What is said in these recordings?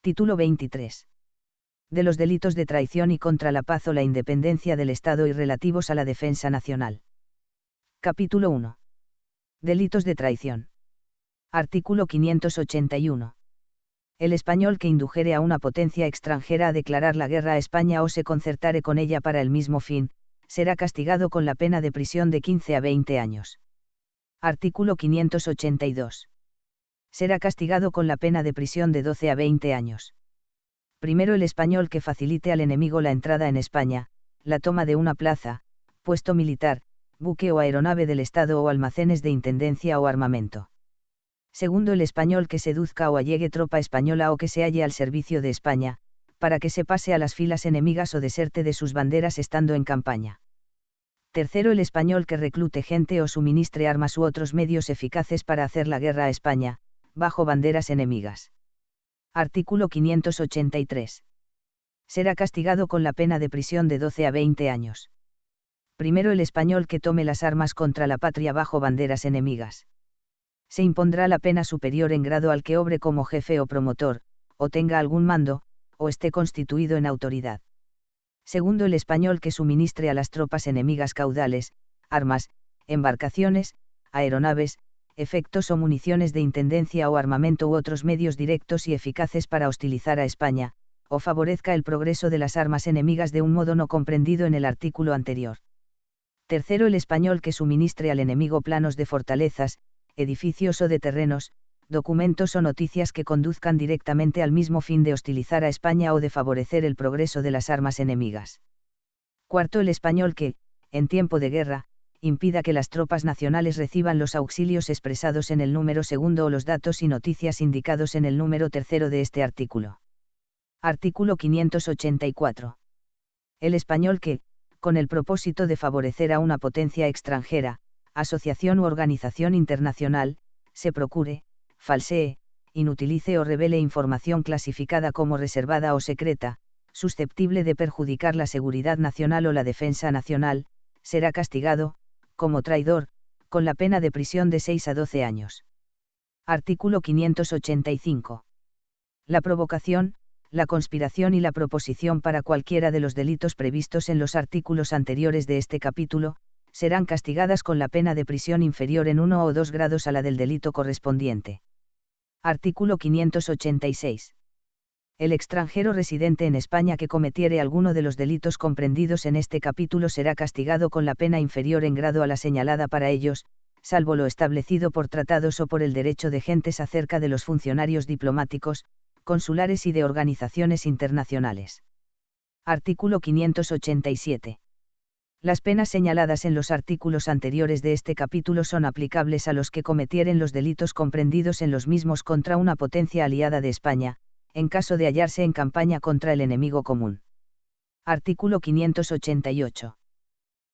Título 23. De los delitos de traición y contra la paz o la independencia del Estado y relativos a la defensa nacional. Capítulo 1. Delitos de traición. Artículo 581. El español que indujere a una potencia extranjera a declarar la guerra a España o se concertare con ella para el mismo fin, será castigado con la pena de prisión de 15 a 20 años. Artículo 582. Será castigado con la pena de prisión de 12 a 20 años. Primero, el español que facilite al enemigo la entrada en España, la toma de una plaza, puesto militar, buque o aeronave del Estado o almacenes de intendencia o armamento. Segundo, el español que seduzca o allegue tropa española o que se halle al servicio de España, para que se pase a las filas enemigas o deserte de sus banderas estando en campaña. Tercero, el español que reclute gente o suministre armas u otros medios eficaces para hacer la guerra a España, bajo banderas enemigas. Artículo 583. Será castigado con la pena de prisión de 12 a 20 años. Primero, el español que tome las armas contra la patria bajo banderas enemigas. Se impondrá la pena superior en grado al que obre como jefe o promotor, o tenga algún mando, o esté constituido en autoridad. Segundo, el español que suministre a las tropas enemigas caudales, armas, embarcaciones, aeronaves, efectos o municiones de intendencia o armamento u otros medios directos y eficaces para hostilizar a España, o favorezca el progreso de las armas enemigas de un modo no comprendido en el artículo anterior. Tercero, el español que suministre al enemigo planos de fortalezas, edificios o de terrenos, documentos o noticias que conduzcan directamente al mismo fin de hostilizar a España o de favorecer el progreso de las armas enemigas. Cuarto, el español que, en tiempo de guerra, impida que las tropas nacionales reciban los auxilios expresados en el número segundo o los datos y noticias indicados en el número tercero de este artículo. Artículo 584. El español que, con el propósito de favorecer a una potencia extranjera, asociación u organización internacional, se procure, falsee, inutilice o revele información clasificada como reservada o secreta, susceptible de perjudicar la seguridad nacional o la defensa nacional, será castigado, como traidor, con la pena de prisión de 6 a 12 años. Artículo 585. La provocación, la conspiración y la proposición para cualquiera de los delitos previstos en los artículos anteriores de este capítulo, serán castigadas con la pena de prisión inferior en 1 o 2 grados a la del delito correspondiente. Artículo 586. El extranjero residente en España que cometiere alguno de los delitos comprendidos en este capítulo será castigado con la pena inferior en grado a la señalada para ellos, salvo lo establecido por tratados o por el derecho de gentes acerca de los funcionarios diplomáticos, consulares y de organizaciones internacionales. Artículo 587. Las penas señaladas en los artículos anteriores de este capítulo son aplicables a los que cometieren los delitos comprendidos en los mismos contra una potencia aliada de España, en caso de hallarse en campaña contra el enemigo común. Artículo 588.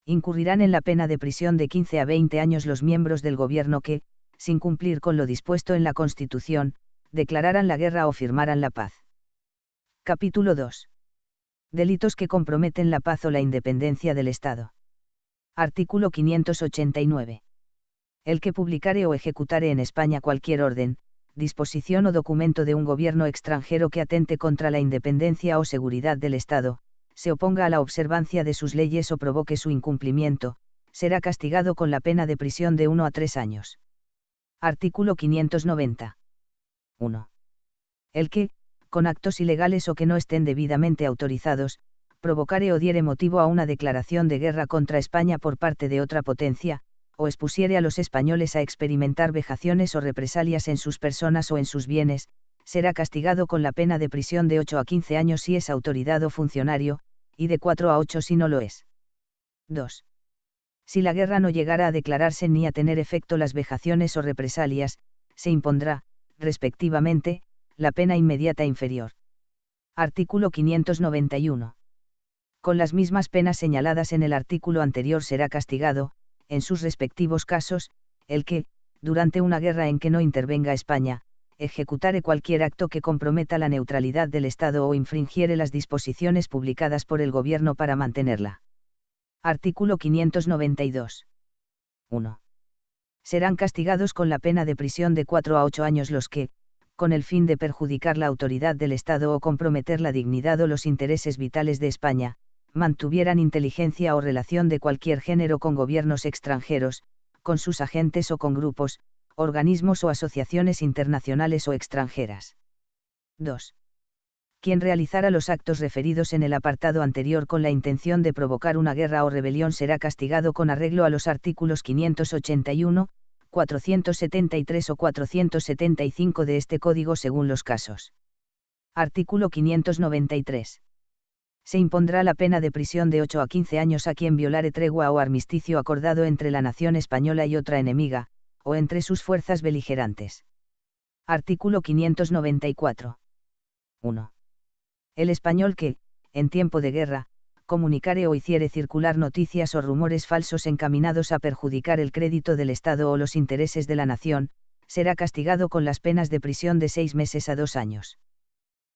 Incurrirán en la pena de prisión de 15 a 20 años los miembros del gobierno que, sin cumplir con lo dispuesto en la Constitución, declararan la guerra o firmaran la paz. Capítulo 2. Delitos que comprometen la paz o la independencia del Estado. Artículo 589. El que publicare o ejecutare en España cualquier orden, disposición o documento de un gobierno extranjero que atente contra la independencia o seguridad del Estado, se oponga a la observancia de sus leyes o provoque su incumplimiento, será castigado con la pena de prisión de 1 a 3 años. Artículo 590. 1. El que, con actos ilegales o que no estén debidamente autorizados, provocare o diere motivo a una declaración de guerra contra España por parte de otra potencia, o expusiere a los españoles a experimentar vejaciones o represalias en sus personas o en sus bienes, será castigado con la pena de prisión de 8 a 15 años si es autoridad o funcionario, y de 4 a 8 si no lo es. 2. Si la guerra no llegara a declararse ni a tener efecto las vejaciones o represalias, se impondrá, respectivamente, la pena inmediata inferior. Artículo 591. Con las mismas penas señaladas en el artículo anterior será castigado, en sus respectivos casos, el que, durante una guerra en que no intervenga España, ejecutare cualquier acto que comprometa la neutralidad del Estado o infringiere las disposiciones publicadas por el Gobierno para mantenerla. Artículo 592. 1. Serán castigados con la pena de prisión de 4 a 8 años los que, con el fin de perjudicar la autoridad del Estado o comprometer la dignidad o los intereses vitales de España, mantuvieran inteligencia o relación de cualquier género con gobiernos extranjeros, con sus agentes o con grupos, organismos o asociaciones internacionales o extranjeras. 2. Quien realizara los actos referidos en el apartado anterior con la intención de provocar una guerra o rebelión será castigado con arreglo a los artículos 581, 473 o 475 de este Código según los casos. Artículo 593. Se impondrá la pena de prisión de 8 a 15 años a quien violare tregua o armisticio acordado entre la nación española y otra enemiga, o entre sus fuerzas beligerantes. Artículo 594. 1. El español que, en tiempo de guerra, comunicare o hiciere circular noticias o rumores falsos encaminados a perjudicar el crédito del Estado o los intereses de la nación, será castigado con las penas de prisión de 6 meses a 2 años.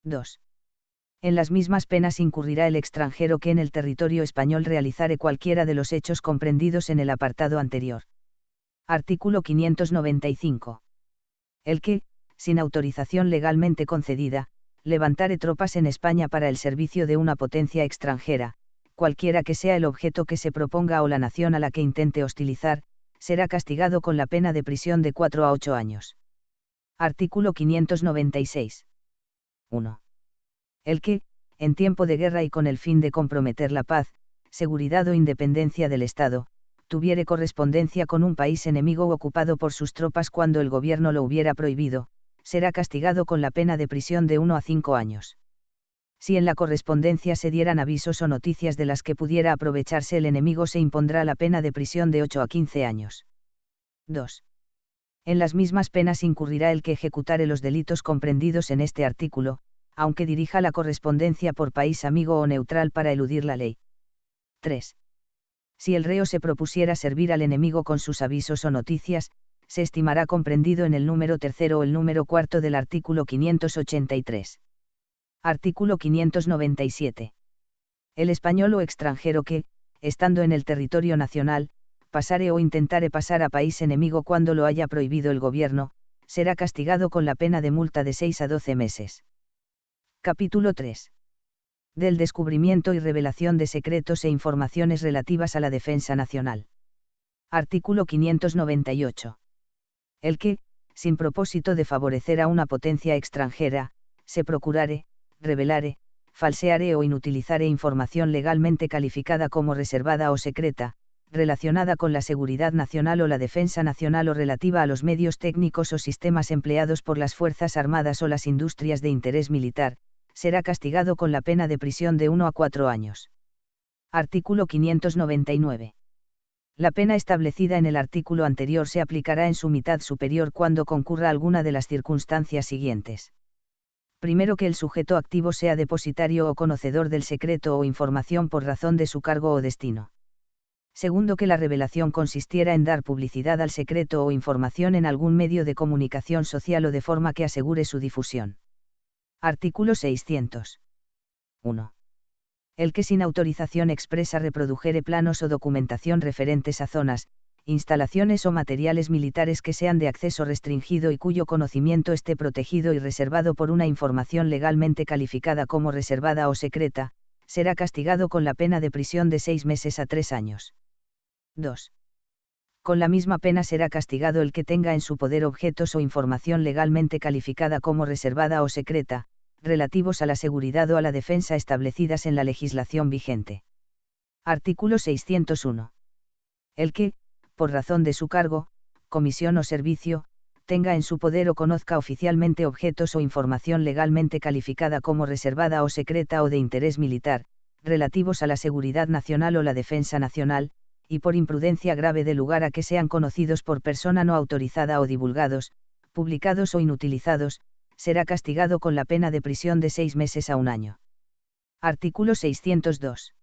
2. En las mismas penas incurrirá el extranjero que en el territorio español realizare cualquiera de los hechos comprendidos en el apartado anterior. Artículo 595. El que, sin autorización legalmente concedida, levantare tropas en España para el servicio de una potencia extranjera, cualquiera que sea el objeto que se proponga o la nación a la que intente hostilizar, será castigado con la pena de prisión de 4 a 8 años. Artículo 596. 1. El que, en tiempo de guerra y con el fin de comprometer la paz, seguridad o independencia del Estado, tuviere correspondencia con un país enemigo ocupado por sus tropas cuando el gobierno lo hubiera prohibido, será castigado con la pena de prisión de 1 a 5 años. Si en la correspondencia se dieran avisos o noticias de las que pudiera aprovecharse el enemigo, se impondrá la pena de prisión de 8 a 15 años. 2. En las mismas penas incurrirá el que ejecutare los delitos comprendidos en este artículo, aunque dirija la correspondencia por país amigo o neutral para eludir la ley. 3. Si el reo se propusiera servir al enemigo con sus avisos o noticias, se estimará comprendido en el número tercero o el número cuarto del artículo 583. Artículo 597. El español o extranjero que, estando en el territorio nacional, pasare o intentare pasar a país enemigo cuando lo haya prohibido el gobierno, será castigado con la pena de multa de 6 a 12 meses. Capítulo 3. Del descubrimiento y revelación de secretos e informaciones relativas a la defensa nacional. Artículo 598. El que, sin propósito de favorecer a una potencia extranjera, se procurare, revelare, falseare o inutilizare información legalmente calificada como reservada o secreta, relacionada con la seguridad nacional o la defensa nacional o relativa a los medios técnicos o sistemas empleados por las Fuerzas Armadas o las industrias de interés militar, será castigado con la pena de prisión de 1 a 4 años. Artículo 599. La pena establecida en el artículo anterior se aplicará en su mitad superior cuando concurra alguna de las circunstancias siguientes. Primero, que el sujeto activo sea depositario o conocedor del secreto o información por razón de su cargo o destino. Segundo, que la revelación consistiera en dar publicidad al secreto o información en algún medio de comunicación social o de forma que asegure su difusión. Artículo 600. 1. El que sin autorización expresa reprodujere planos o documentación referentes a zonas, instalaciones o materiales militares que sean de acceso restringido y cuyo conocimiento esté protegido y reservado por una información legalmente calificada como reservada o secreta, será castigado con la pena de prisión de 6 meses a 3 años. 2. Con la misma pena será castigado el que tenga en su poder objetos o información legalmente calificada como reservada o secreta, relativos a la seguridad o a la defensa establecidas en la legislación vigente. Artículo 601. El que, por razón de su cargo, comisión o servicio, tenga en su poder o conozca oficialmente objetos o información legalmente calificada como reservada o secreta o de interés militar, relativos a la seguridad nacional o la defensa nacional, y por imprudencia grave dé lugar a que sean conocidos por persona no autorizada o divulgados, publicados o inutilizados, será castigado con la pena de prisión de 6 meses a 1 año. Artículo 602.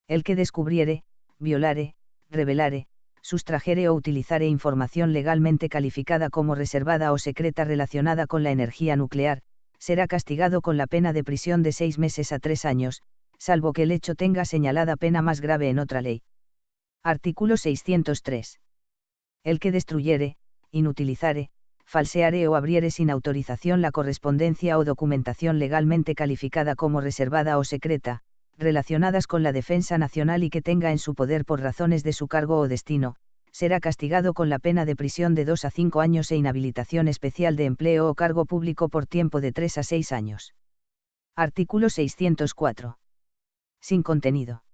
El que descubriere, violare, revelare, sustrajere o utilizare información legalmente calificada como reservada o secreta relacionada con la energía nuclear, será castigado con la pena de prisión de 6 meses a 3 años, salvo que el hecho tenga señalada pena más grave en otra ley. Artículo 603. El que destruyere, inutilizare, falseare o abriere sin autorización la correspondencia o documentación legalmente calificada como reservada o secreta, relacionadas con la defensa nacional y que tenga en su poder por razones de su cargo o destino, será castigado con la pena de prisión de 2 a 5 años e inhabilitación especial de empleo o cargo público por tiempo de 3 a 6 años. Artículo 604. Sin contenido.